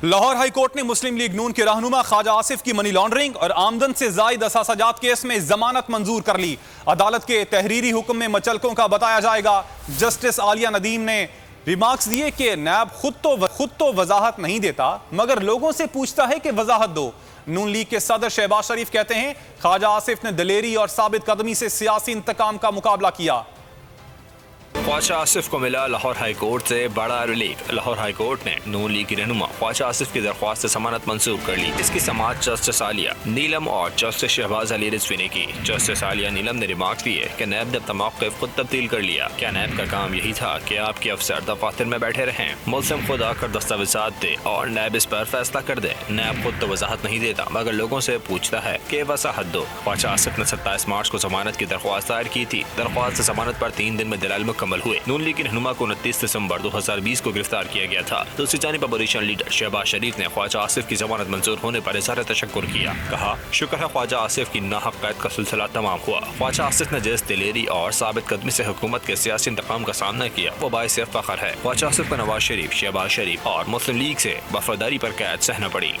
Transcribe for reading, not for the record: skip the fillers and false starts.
Lahore high court نے مسلم league نون کے رہنما خواجہ آصف کی منی لانڈرنگ اور آمدن سے زائد اثاثہ جات کیس میں ضمانت منظور کر لی۔ عدالت کے تحریری حکم میں مچلکوں کا بتایا جائے گا۔ جسٹس عالیہ ندیم نے ریمارکس دیے کہ نیب خود تو وضاحت نہیں دیتا مگر لوگوں سے پوچھتا ہے کہ وضاحت دو۔ نون لیگ کے صدر شہباز شریف کہتے ہیں خواجہ آصف نے دلیری اور ثابت قدمی سے سیاسی انتقام کا مقابلہ کیا۔ خواجہ آصف کو ملا لاہور ہائی کورٹ سے بڑا ریلیف۔ لاہور ہائی کورٹ نے نون لیگ کی رہنما خواجہ آصف کی درخواست سے ضمانت منسوخ کر لی۔ اس کی سماعت جسٹس عالیہ نیلم اور جسٹس شہباز علی رضوی نے کی۔ جسٹس عالیہ نیلم نے ریمارک دیے کہ نیب نے اپنا موقف خود تبدیل کر لیا۔ کیا نیب کا کام یہی تھا کہ آپ کے افسر دفاتر میں بیٹھے رہیں؟ ملزم خود آ کر دستاویزات دے اور نیب اس پر فیصلہ کر دے۔ نیب خود تو وضاحت نہیں دیتا مگر لوگوں سے پوچھتا ہے کہ وضاحت دو۔ خواجہ آصف نے 27 مارچ کو ضمانت کی درخواست دائر کی تھی۔ درخواست سے ضمانت پر 3 دن میں دلائل مکمل ہوئے۔ نون لیگ رہنما کو 29 دسمبر 2020 کو گرفتار کیا گیا تھا۔ دوسری جانب اپوزیشن لیڈر شہباز شریف نے خواجہ آصف کی ضمانت منظور ہونے پر اظہار تشکر کیا۔ کہا شکر ہے خواجہ آصف کی ناحق قید کا سلسلہ تمام ہوا۔ خواجہ آصف نے جس دلیری اور ثابت قدمی سے حکومت کے سیاسی انتقام کا سامنا کیا وہ باعث فخر ہے۔ خواجہ آصف کو نواز شریف، شہباز شریف اور مسلم لیگ سے وفاداری پر قید سہنا پڑی۔